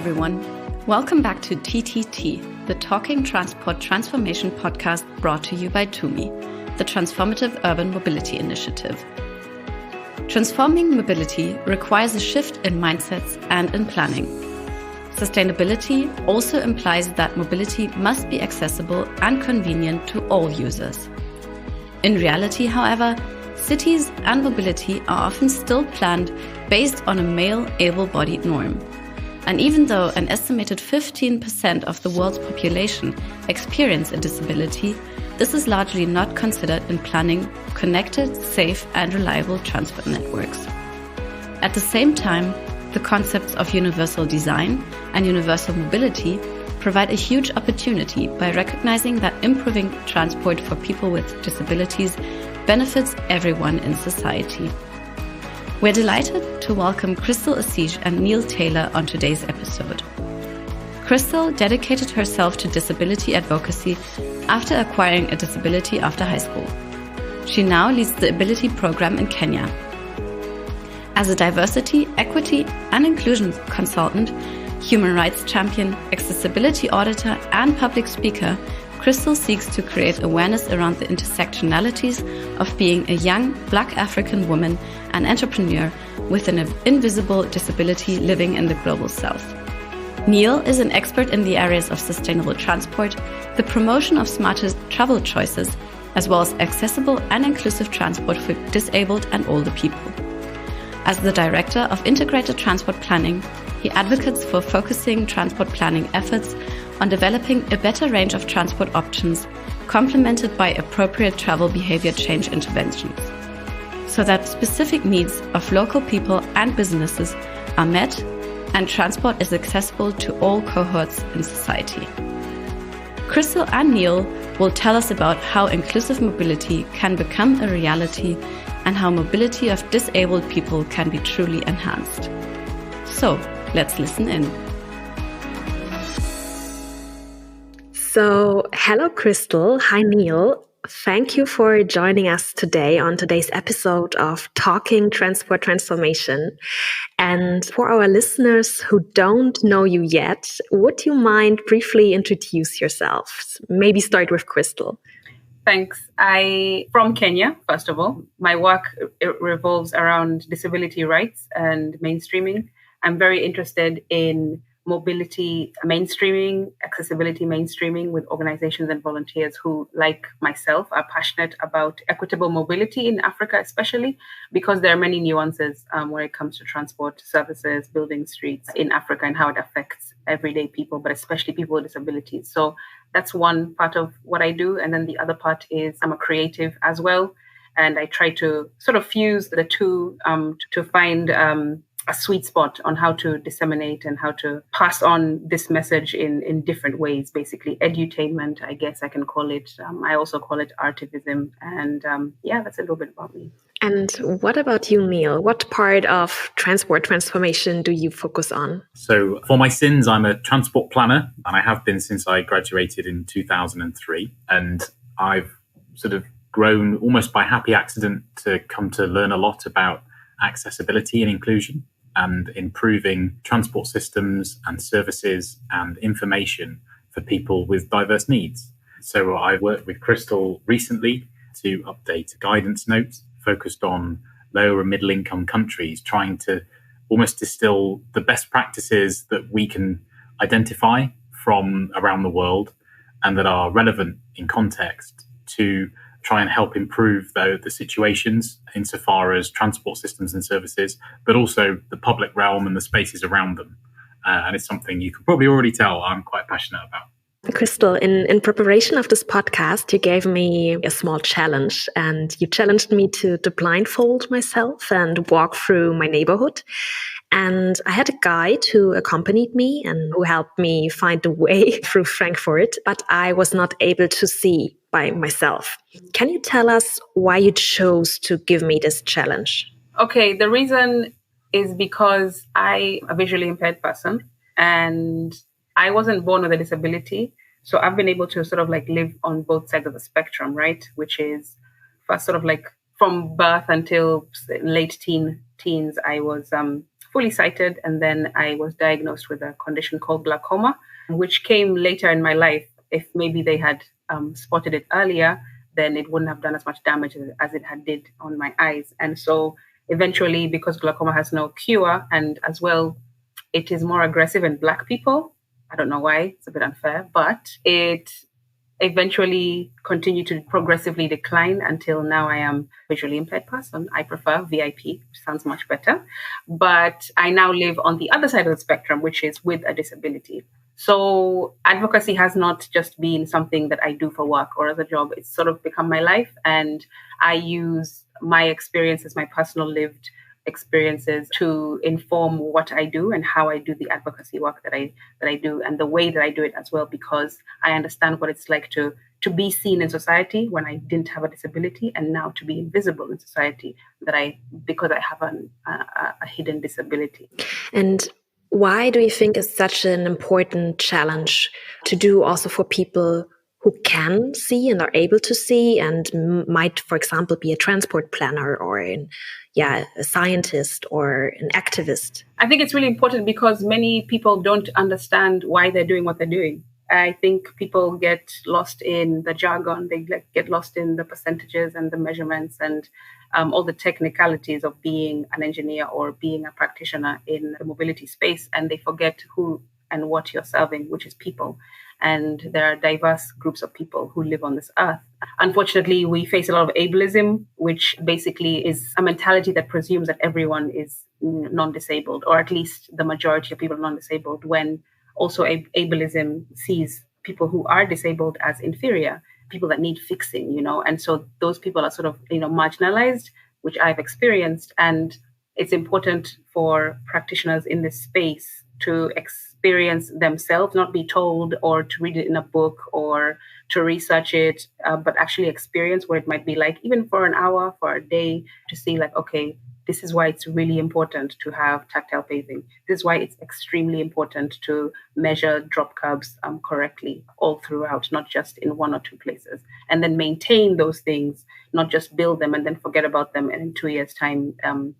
everyone. Welcome back to TTT, the Talking Transport Transformation podcast brought to you by TUMI, the Transformative Urban Mobility Initiative. Transforming mobility requires a shift in mindsets and in planning. Sustainability also implies that mobility must be accessible and convenient to all users. In reality, however, cities and mobility are often still planned based on a male able-bodied norm. And even though an estimated 15% of the world's population experience a disability, this is largely not considered in planning connected, safe, and reliable transport networks. At the same time, the concepts of universal design and universal mobility provide a huge opportunity by recognizing that improving transport for people with disabilities benefits everyone in society. We're delighted to welcome Crystal Asige and Neil Taylor on today's episode. Crystal dedicated herself to disability advocacy after acquiring a disability after high school. She now leads the Ability program in Kenya. As a diversity, equity, and inclusion consultant, human rights champion, accessibility auditor, and public speaker, Crystal seeks to create awareness around the intersectionalities of being a young Black African woman and entrepreneur with an invisible disability living in the global South. Neil is an expert in the areas of sustainable transport, the promotion of smarter travel choices, as well as accessible and inclusive transport for disabled and older people. As the Director of Integrated Transport Planning, he advocates for focusing transport planning efforts on developing a better range of transport options, complemented by appropriate travel behavior change interventions, so that specific needs of local people and businesses are met and transport is accessible to all cohorts in society. Crystal and Neil will tell us about how inclusive mobility can become a reality and how mobility of disabled people can be truly enhanced. So, let's listen in. So, hello, Crystal. Hi, Neil. Thank you for joining us today on today's episode of Talking Transport Transformation. And for our listeners who don't know you yet, would you mind briefly introduce yourself? Maybe start with Crystal. Thanks. I'm from Kenya, first of all. My work revolves around disability rights and mainstreaming. I'm very interested in mobility mainstreaming, accessibility mainstreaming with organizations and volunteers who, like myself, are passionate about equitable mobility in Africa, especially because there are many nuances when it comes to transport services, building streets in Africa and how it affects everyday people, but especially people with disabilities. So that's one part of what I do. And then the other part is I'm a creative as well. And I try to sort of fuse the two to find a sweet spot on how to disseminate and how to pass on this message in different ways, basically edutainment, I guess I can call it. I also call it artivism. And that's a little bit about me. And what about you, Neil? What part of transport transformation do you focus on? So for my sins, I'm a transport planner, and I have been since I graduated in 2003. And I've sort of grown almost by happy accident to come to learn a lot about accessibility and inclusion and improving transport systems and services and information for people with diverse needs. So I worked with Crystal recently to update a guidance note focused on lower and middle income countries, trying to almost distill the best practices that we can identify from around the world and that are relevant in context to try and help improve the situations insofar as transport systems and services, but also the public realm and the spaces around them. And it's something you can probably already tell I'm quite passionate about. Crystal, in preparation of this podcast, you gave me a small challenge and you challenged me to blindfold myself and walk through my neighborhood. And I had a guide who accompanied me and who helped me find the way through Frankfurt, but I was not able to see by myself. Can you tell us why you chose to give me this challenge? Okay, the reason is because I'm a visually impaired person and I wasn't born with a disability. So I've been able to sort of like live on both sides of the spectrum, right? Which is first sort of like from birth until late teens, I was fully sighted, and then I was diagnosed with a condition called glaucoma, which came later in my life. If maybe they had spotted it earlier, then it wouldn't have done as much damage as it had did on my eyes. And so eventually, because glaucoma has no cure, and as well, it is more aggressive in Black people. I don't know why, it's a bit unfair, but it eventually continued to progressively decline until now I am a visually impaired person. I prefer VIP, which sounds much better. But I now live on the other side of the spectrum, which is with a disability. So advocacy has not just been something that I do for work or as a job. It's sort of become my life. And I use my experiences, my personal lived experiences to inform what I do and how I do the advocacy work that I do, and the way that I do it as well, because I understand what it's like to be seen in society when I didn't have a disability, and now to be invisible in society because I have a hidden disability. And why do you think it's such an important challenge to do also for people who can see and are able to see and might, for example, be a transport planner or a scientist or an activist? I think it's really important because many people don't understand why they're doing what they're doing. I think people get lost in the jargon, they get lost in the percentages and the measurements and all the technicalities of being an engineer or being a practitioner in the mobility space, and they forget who and what you're serving, which is people. And there are diverse groups of people who live on this earth. Unfortunately, we face a lot of ableism, which basically is a mentality that presumes that everyone is non-disabled, or at least the majority of people are non-disabled, when also ableism sees people who are disabled as inferior, people that need fixing, and so those people are sort of, marginalized, which I've experienced. And it's important for practitioners in this space to experience themselves, not be told or to read it in a book or to research it, but actually experience what it might be like, even for an hour, for a day, to see like, okay, this is why it's really important to have tactile paving. This is why it's extremely important to measure drop curbs correctly all throughout, not just in one or two places, and then maintain those things, not just build them and then forget about them. And in 2 years' time,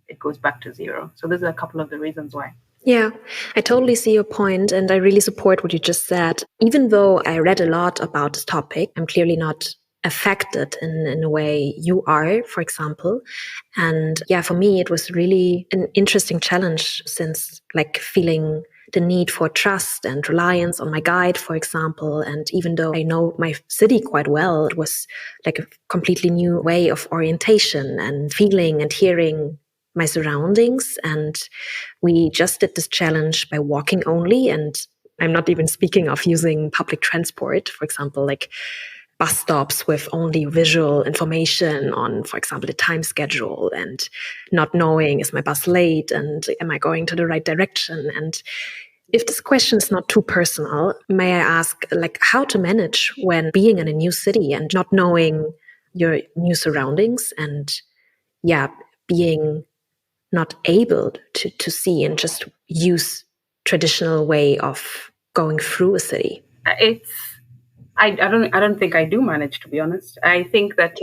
it goes back to zero. So those are a couple of the reasons why. Yeah, I totally see your point, and I really support what you just said. Even though I read a lot about this topic, I'm clearly not affected in a way you are, for example. And for me, it was really an interesting challenge, since feeling the need for trust and reliance on my guide, for example. And even though I know my city quite well, it was like a completely new way of orientation and feeling and hearing my surroundings. And we just did this challenge by walking only. And I'm not even speaking of using public transport, for example, like bus stops with only visual information on, for example, the time schedule, and not knowing, is my bus late and am I going to the right direction? And if this question is not too personal, may I ask how to manage when being in a new city and not knowing your new surroundings, and being not able to see and just use traditional way of going through a city? I don't think I do manage, to be honest. I think that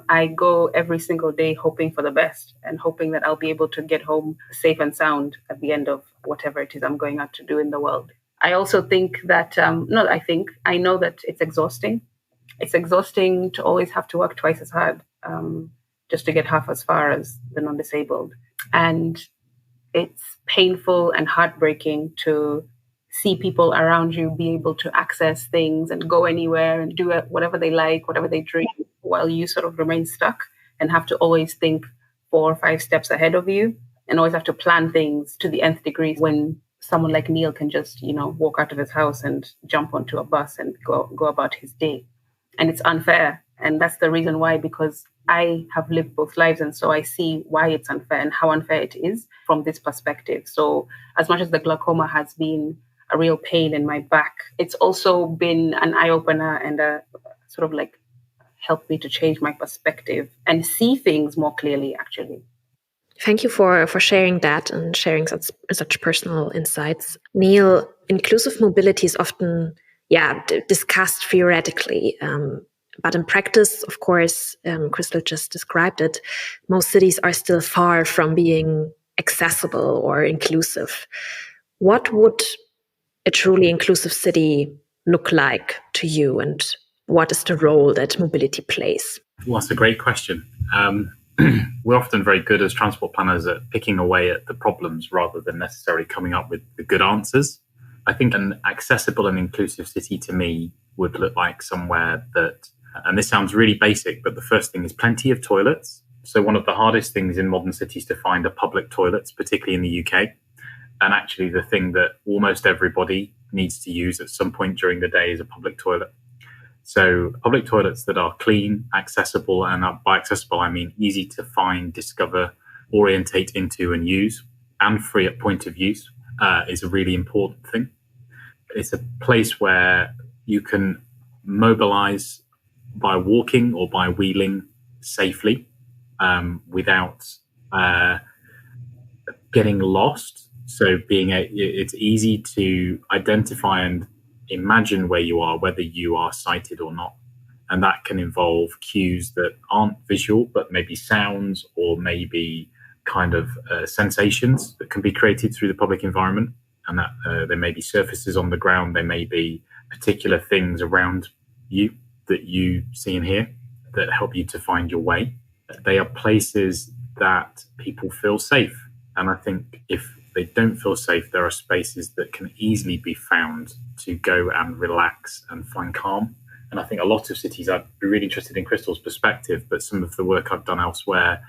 I go every single day hoping for the best and hoping that I'll be able to get home safe and sound at the end of whatever it is I'm going out to do in the world. I also think that, I know that it's exhausting. It's exhausting to always have to work twice as hard just to get half as far as the non-disabled. And it's painful and heartbreaking to see people around you be able to access things and go anywhere and do whatever they like, whatever they dream, while you sort of remain stuck and have to always think 4 or 5 steps ahead of you and always have to plan things to the nth degree, when someone like Neil can just, walk out of his house and jump onto a bus and go about his day. And it's unfair. And that's the reason why, because I have lived both lives. And so I see why it's unfair and how unfair it is from this perspective. So as much as the glaucoma has been a real pain in my back, it's also been an eye-opener and a sort of helped me to change my perspective and see things more clearly, actually. Thank you for sharing that and sharing such personal insights. Neil, inclusive mobility is often discussed theoretically, but in practice, of course, Crystal just described it, most cities are still far from being accessible or inclusive. What would a truly inclusive city look like to you, and what is the role that mobility plays? Well, that's a great question. We're often very good as transport planners at picking away at the problems rather than necessarily coming up with the good answers. I think an accessible and inclusive city to me would look like somewhere that, and this sounds really basic, but the first thing is plenty of toilets. So one of the hardest things in modern cities to find are public toilets, particularly in the UK. And actually the thing that almost everybody needs to use at some point during the day is a public toilet. So public toilets that are clean, accessible, and by accessible, I mean easy to find, discover, orientate into and use, and free at point of use is a really important thing. It's a place where you can mobilize by walking or by wheeling safely without getting lost. So it's easy to identify and imagine where you are, whether you are sighted or not. And that can involve cues that aren't visual, but maybe sounds or maybe kind of sensations that can be created through the public environment. And that there may be surfaces on the ground, there may be particular things around you that you see and hear that help you to find your way. They are places that people feel safe. And I think if they don't feel safe, there are spaces that can easily be found to go and relax and find calm. And I think a lot of cities, I'd be really interested in Crystal's perspective, but some of the work I've done elsewhere,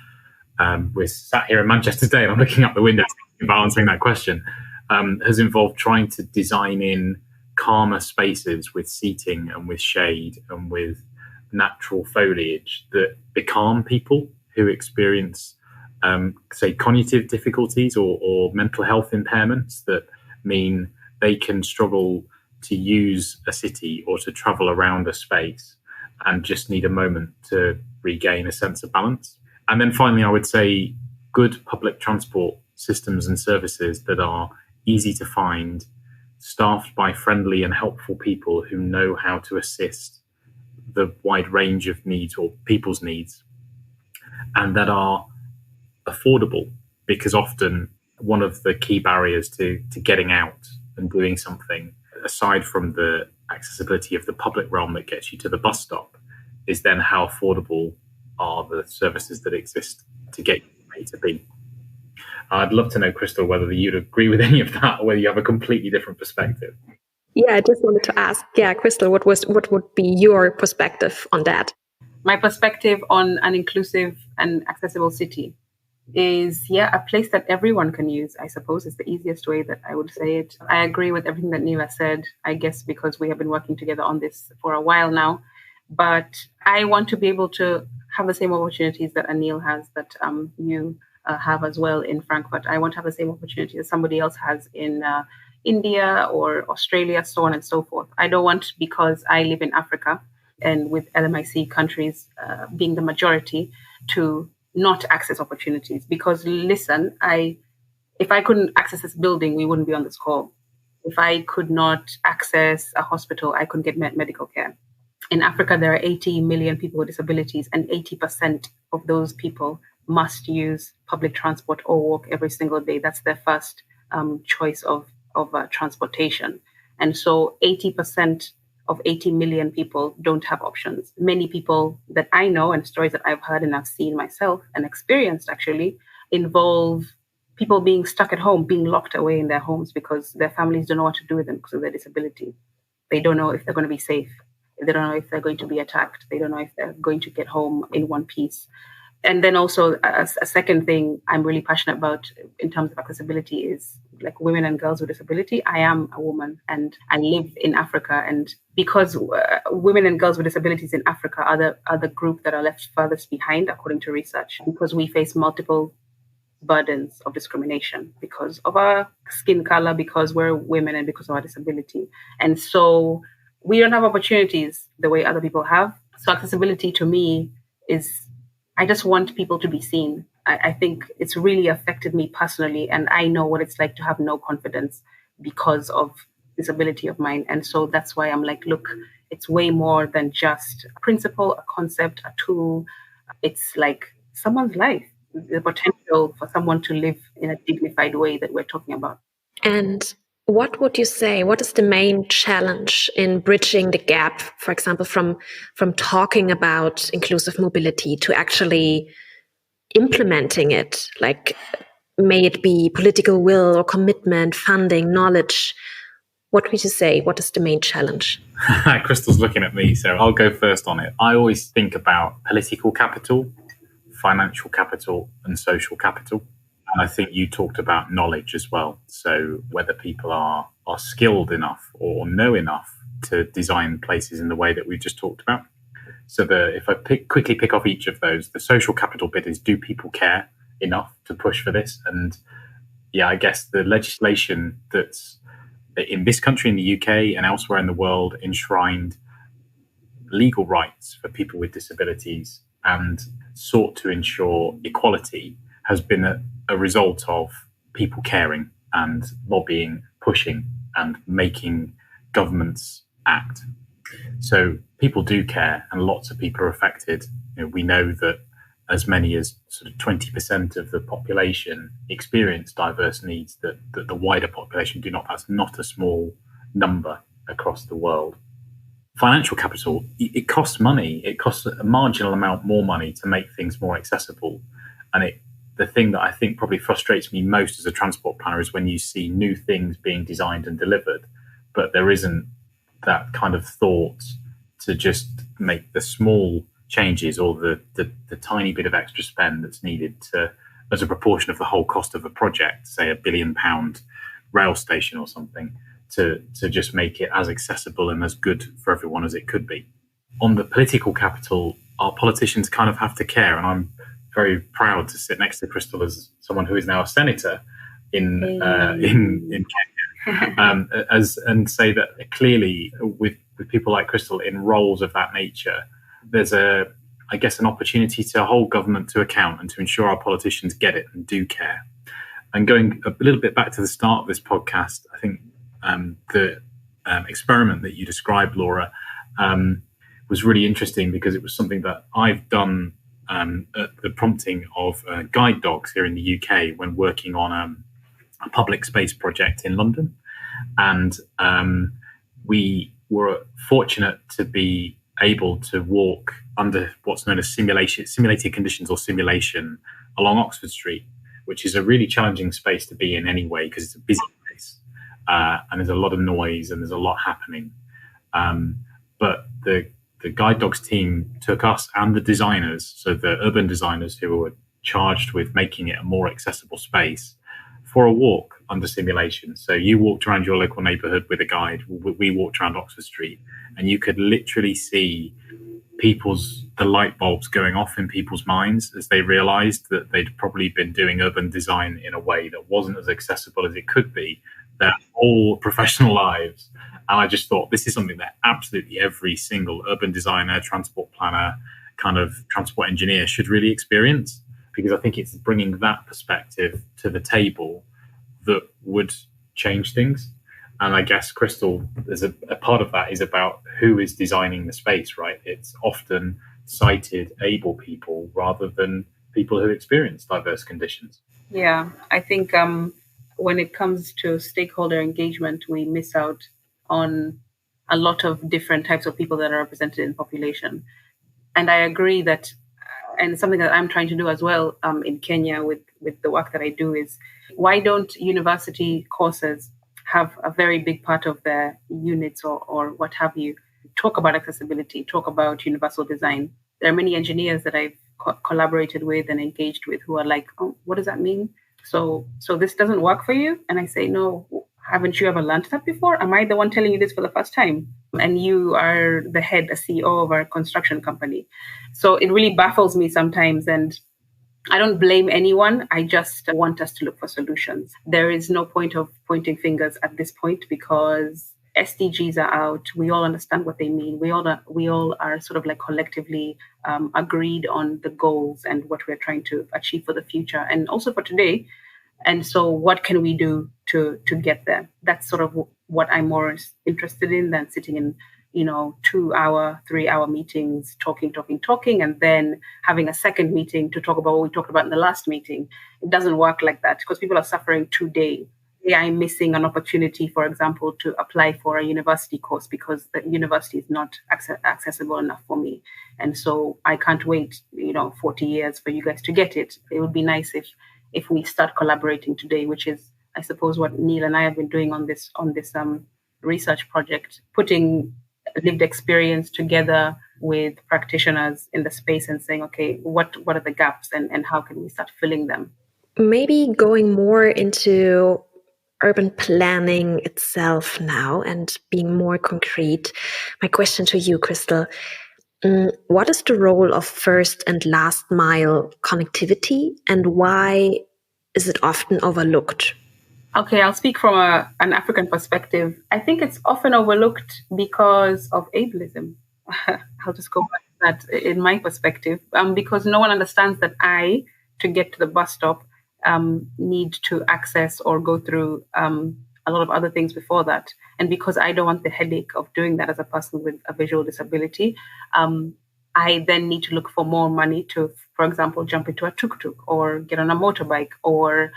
we're sat here in Manchester today and I'm looking out the window about answering that question, has involved trying to design in calmer spaces with seating and with shade and with natural foliage that becalm people who experience say cognitive difficulties or mental health impairments that mean they can struggle to use a city or to travel around a space and just need a moment to regain a sense of balance. And then finally, I would say good public transport systems and services that are easy to find, staffed by friendly and helpful people who know how to assist the wide range of needs or people's needs, and that are affordable, because often one of the key barriers to getting out and doing something, aside from the accessibility of the public realm that gets you to the bus stop, is then how affordable are the services that exist to get you from A to B. I'd love to know, Crystal, whether you'd agree with any of that or whether you have a completely different perspective. Yeah, I just wanted to ask, Crystal, what would be your perspective on that? My perspective on an inclusive and accessible city is, a place that everyone can use, I suppose, is the easiest way that I would say it. I agree with everything that Neil has said, I guess because we have been working together on this for a while now. But I want to be able to have the same opportunities that Anil has, that you have as well in Frankfurt. I want to have the same opportunity that somebody else has in India or Australia, so on and so forth. I don't want, because I live in Africa and with LMIC countries being the majority, to not access opportunities. Because listen, if I couldn't access this building, we wouldn't be on this call. If I could not access a hospital, I couldn't get medical care. In Africa, there are 80 million people with disabilities, and 80% of those people must use public transport or walk every single day. That's their first choice of transportation. And so 80% of 80 million people don't have options. Many people that I know and stories that I've heard and I've seen myself and experienced actually involve people being stuck at home, being locked away in their homes because their families don't know what to do with them because of their disability. They don't know if they're going to be safe. They don't know if they're going to be attacked. They don't know if they're going to get home in one piece. And then also a second thing I'm really passionate about in terms of accessibility is like women and girls with disability. I am a woman and I live in Africa. And because women and girls with disabilities in Africa are the group that are left furthest behind, according to research, because we face multiple burdens of discrimination because of our skin color, because we're women, and because of our disability. And so we don't have opportunities the way other people have. So accessibility to me is, I just want people to be seen. I think it's really affected me personally, and I know what it's like to have no confidence because of disability of mine. And so that's why I'm like, look, it's way more than just a principle, a concept, a tool. It's like someone's life. the potential for someone to live in a dignified way that we're talking about. And what would you say, what is the main challenge in bridging the gap, for example, from talking about inclusive mobility to actually implementing it? Like, may it be political will or commitment, funding, knowledge? What would you say? What is the main challenge? Crystal's looking at me, so I'll go first on it. I always think about political capital, financial capital, and social capital. And I think you talked about knowledge as well. So whether people are skilled enough or know enough to design places in the way that we've just talked about. So if I quickly pick off each of those, the social capital bit is, do people care enough to push for this? And yeah, I guess the legislation that's in this country, in the UK and elsewhere in the world, enshrined legal rights for people with disabilities and sought to ensure equality has been a result of people caring and lobbying, pushing and making governments act. So people do care and lots of people are affected. We know that as many as sort of 20% of the population experience diverse needs that the wider population do not. That's not a small number across the world. Financial capital, it costs money. It costs a marginal amount more money to make things more accessible. And the thing that I think probably frustrates me most as a transport planner is when you see new things being designed and delivered, but there isn't that kind of thought to just make the small changes or the tiny bit of extra spend that's needed to, as a proportion of the whole cost of a project, say £1 billion rail station or something, to just make it as accessible and as good for everyone as it could be. On the political capital, our politicians kind of have to care, and I'm very proud to sit next to Crystal as someone who is now a senator in Kenya, and say that clearly with people like Crystal in roles of that nature, there's an opportunity to hold government to account and to ensure our politicians get it and do care. And going a little bit back to the start of this podcast, I think the experiment that you described, Laura, was really interesting because it was something that I've done at the prompting of guide dogs here in the UK when working on a public space project in London. And we were fortunate to be able to walk under what's known as simulated conditions or simulation along Oxford Street, which is a really challenging space to be in anyway because it's a busy place and there's a lot of noise and there's a lot happening. But the guide dogs team took us and the designers, so the urban designers who were charged with making it a more accessible space, for a walk under simulation. So you walked around your local neighbourhood with a guide. We walked around Oxford Street, and you could literally see the light bulbs going off in people's minds as they realised that they'd probably been doing urban design in a way that wasn't as accessible as it could be their whole professional lives. And I just thought this is something that absolutely every single urban designer, transport planner, kind of transport engineer should really experience, because I think it's bringing that perspective to the table that would change things. And I guess, Crystal, there's a part of that is about who is designing the space, right? It's often sighted, able people rather than people who experience diverse conditions. Yeah, I think when it comes to stakeholder engagement, we miss out on a lot of different types of people that are represented in the population. And I agree that, and something that I'm trying to do as well in Kenya with the work that I do is, why don't university courses have a very big part of their units or what have you talk about accessibility, talk about universal design? There are many engineers that I've collaborated with and engaged with who are like, oh, what does that mean? So this doesn't work for you? And I say, no, haven't you ever learned that before? Am I the one telling you this for the first time? And you are the head, a CEO of our construction company. So it really baffles me sometimes. And I don't blame anyone. I just want us to look for solutions. There is no point of pointing fingers at this point because SDGs are out. We all understand what they mean. We all are sort of like collectively agreed on the goals and what we're trying to achieve for the future and also for today. And so what can we do to get there? That's sort of what I'm more interested in than sitting 2-hour, 3-hour meetings, talking, and then having a second meeting to talk about what we talked about in the last meeting. It doesn't work like that because people are suffering today. I'm missing an opportunity, for example, to apply for a university course because the university is not accessible enough for me. And so I can't wait, 40 years for you guys to get it. It would be nice if we start collaborating today, which is, I suppose, what Neil and I have been doing on this research project, putting lived experience together with practitioners in the space and saying, okay, what are the gaps and how can we start filling them? Maybe going more into urban planning itself now and being more concrete. My question to you, Crystal, what is the role of first and last mile connectivity and why is it often overlooked? Okay, I'll speak from an African perspective. I think it's often overlooked because of ableism. I'll just go back to that in my perspective, because no one understands that to get to the bus stop, need to access or go through a lot of other things before that. And because I don't want the headache of doing that as a person with a visual disability, I then need to look for more money to, for example, jump into a tuk-tuk or get on a motorbike or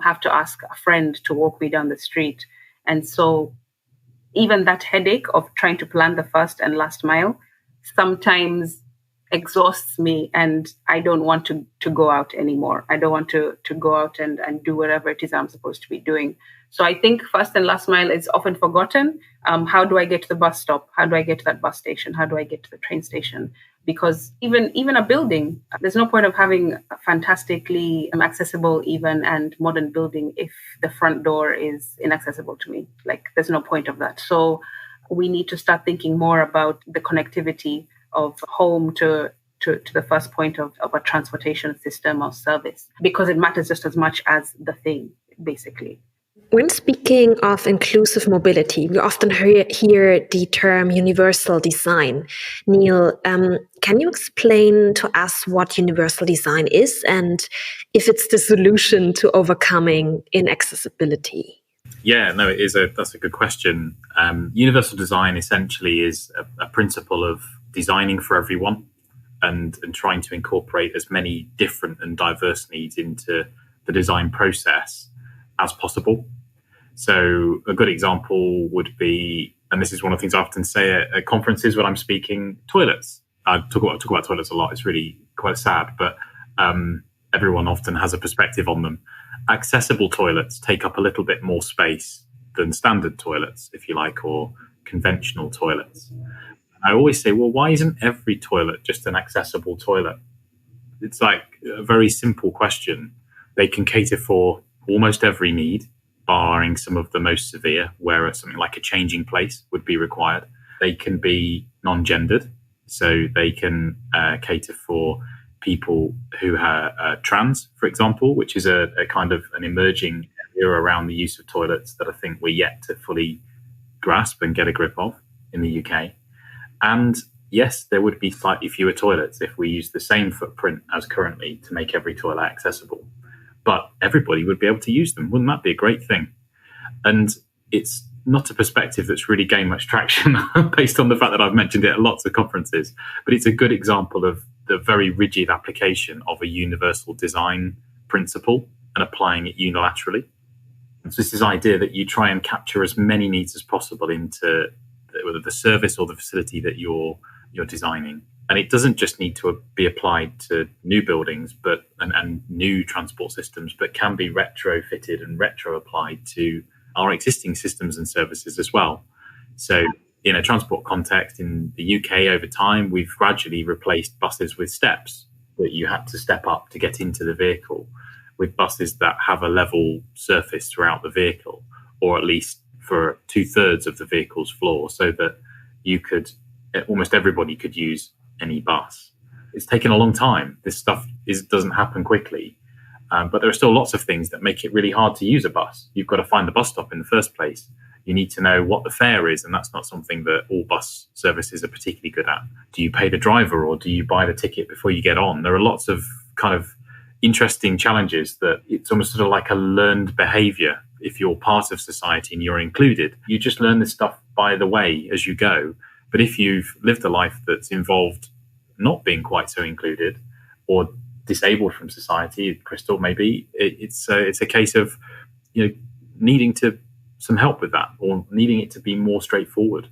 have to ask a friend to walk me down the street. And so even that headache of trying to plan the first and last mile sometimes exhausts me and I don't want to go out anymore. I don't want to go out and do whatever it is I'm supposed to be doing. So I think first and last mile is often forgotten. How do I get to the bus stop? How do I get to that bus station? How do I get to the train station? Because even a building, there's no point of having a fantastically accessible even and modern building if the front door is inaccessible to me. Like there's no point of that. So we need to start thinking more about the connectivity of home to the first point of a transportation system or service, because it matters just as much as the thing, basically. When speaking of inclusive mobility, we often hear the term universal design. Neil, can you explain to us what universal design is and if it's the solution to overcoming inaccessibility? Yeah, no, that's a good question. Universal design essentially is a principle of designing for everyone and trying to incorporate as many different and diverse needs into the design process as possible. So a good example would be, and this is one of the things I often say at conferences when I'm speaking, toilets. I talk about toilets a lot. It's really quite sad, but everyone often has a perspective on them. Accessible toilets take up a little bit more space than standard toilets, if you like, or conventional toilets. I always say, well, why isn't every toilet just an accessible toilet? It's like a very simple question. They can cater for almost every need, barring some of the most severe, where something like a changing place would be required. They can be non-gendered, so they can cater for people who are trans, for example, which is a kind of an emerging area around the use of toilets that I think we're yet to fully grasp and get a grip of in the UK. And yes, there would be slightly fewer toilets if we use the same footprint as currently to make every toilet accessible. But everybody would be able to use them. Wouldn't that be a great thing? And it's not a perspective that's really gained much traction based on the fact that I've mentioned it at lots of conferences. But it's a good example of the very rigid application of a universal design principle and applying it unilaterally. And so it's this idea that you try and capture as many needs as possible into whether the service or the facility that you're designing. And it doesn't just need to be applied to new buildings and new transport systems, but can be retrofitted and retro-applied to our existing systems and services as well. So in a transport context in the UK over time, we've gradually replaced buses with steps that you had to step up to get into the vehicle with buses that have a level surface throughout the vehicle, or at least for 2/3 of the vehicle's floor, so that almost everybody could use any bus. It's taken a long time. This stuff doesn't happen quickly, but there are still lots of things that make it really hard to use a bus. You've got to find the bus stop in the first place. You need to know what the fare is, and that's not something that all bus services are particularly good at. Do you pay the driver or do you buy the ticket before you get on? There are lots of kind of interesting challenges that it's almost sort of like a learned behavior. If you're part of society and you're included, you just learn this stuff by the way as you go. But if you've lived a life that's involved not being quite so included or disabled from society, Crystal, maybe it's a case of needing some help with that, or needing it to be more straightforward.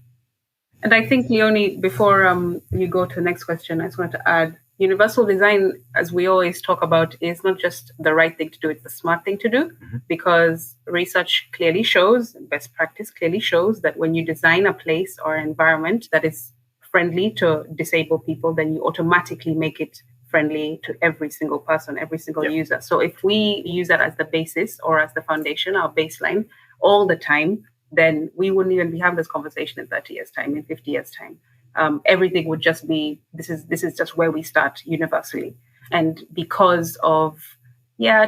And I think, Leonie, before you go to the next question, I just wanted to add, universal design, as we always talk about, is not just the right thing to do, it's the smart thing to do, because research clearly shows, best practice clearly shows, that when you design a place or an environment that is friendly to disabled people, then you automatically make it friendly to every single person, every single user. So if we use that as the basis or as the foundation, our baseline, all the time, then we wouldn't even be having this conversation in 30 years' time, in 50 years' time. Everything would just be, this is just where we start universally. And because of,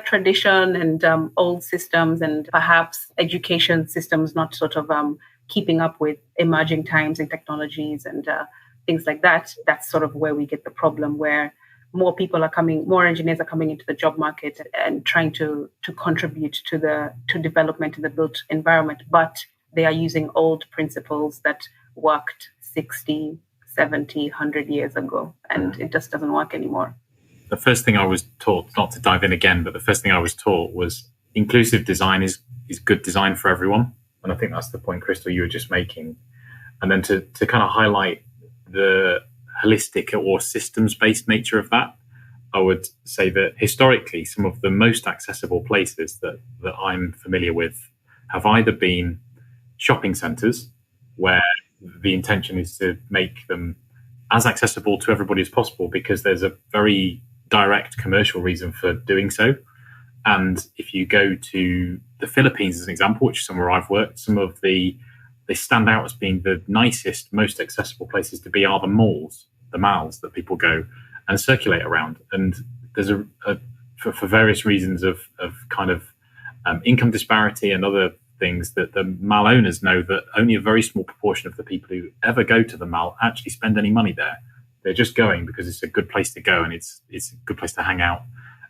tradition and old systems and perhaps education systems not sort of keeping up with emerging times and technologies and things like that, that's sort of where we get the problem, where more engineers are coming into the job market and trying to contribute to development in the built environment, but they are using old principles that worked 60, 70, 100 years ago, and it just doesn't work anymore. The first thing I was taught, not to dive in again, but the first thing I was taught was inclusive design is good design for everyone. And I think that's the point, Crystal, you were just making. And then to kind of highlight the holistic or systems-based nature of that, I would say that historically, some of the most accessible places that I'm familiar with have either been shopping centres, where the intention is to make them as accessible to everybody as possible because there's a very direct commercial reason for doing so. And if you go to the Philippines, as an example, which is somewhere I've worked, they stand out as being the nicest, most accessible places to be are the malls that people go and circulate around. And there's for various reasons of kind of income disparity and other things, that the mall owners know that only a very small proportion of the people who ever go to the mall actually spend any money there. They're just going because it's a good place to go and it's a good place to hang out.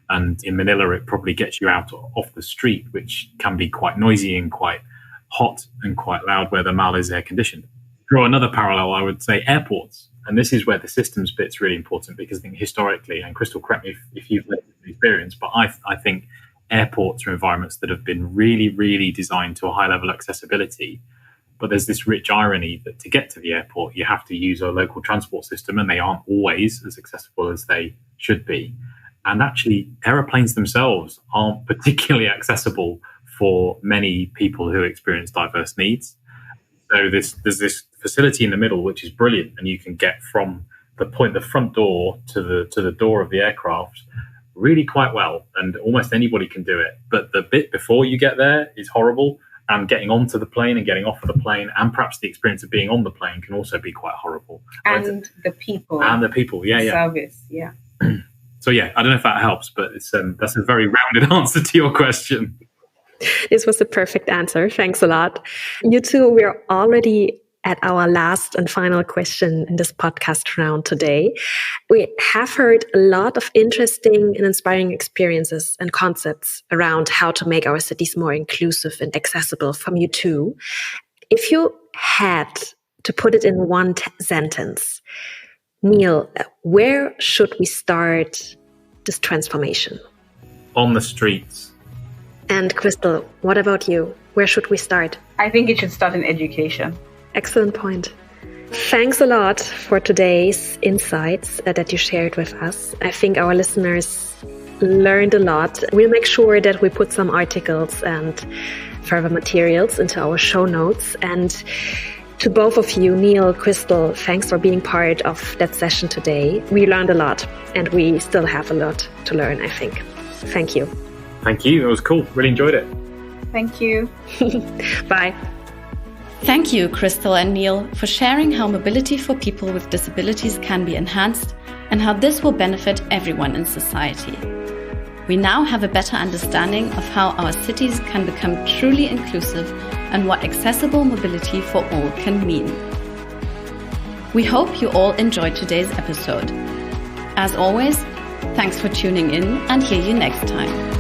And in Manila, it probably gets you out off the street, which can be quite noisy and quite hot and quite loud where the mall is air conditioned. Draw another parallel, I would say airports. And this is where the systems bit's really important, because I think historically, and Crystal, correct me if you've lived the experience, but I think airports are environments that have been really, really designed to a high level of accessibility. But there's this rich irony that to get to the airport, you have to use a local transport system, and they aren't always as accessible as they should be. And actually, aeroplanes themselves aren't particularly accessible for many people who experience diverse needs. So there's this facility in the middle, which is brilliant, and you can get from the front door to the door of the aircraft really quite well, and almost anybody can do it. But the bit before you get there is horrible, and getting onto the plane and getting off of the plane, and perhaps the experience of being on the plane, can also be quite horrible. And the people, service, So I don't know if that helps, but it's that's a very rounded answer to your question. This was the perfect answer. Thanks a lot. You two, we're already at our last and final question in this podcast round today. We have heard a lot of interesting and inspiring experiences and concepts around how to make our cities more inclusive and accessible from you two. If you had to put it in one sentence, Neil, where should we start this transformation? On the streets. And Crystal, what about you? Where should we start? I think it should start in education. Excellent point. Thanks a lot for today's insights that you shared with us. I think our listeners learned a lot. We'll make sure that we put some articles and further materials into our show notes. And to both of you, Neil, Crystal, thanks for being part of that session today. We learned a lot, and we still have a lot to learn, I think. Thank you. Thank you. It was cool. Really enjoyed it. Thank you. Bye. Thank you, Crystal and Neil, for sharing how mobility for people with disabilities can be enhanced and how this will benefit everyone in society. We now have a better understanding of how our cities can become truly inclusive and what accessible mobility for all can mean. We hope you all enjoyed today's episode. As always, thanks for tuning in, and hear you next time.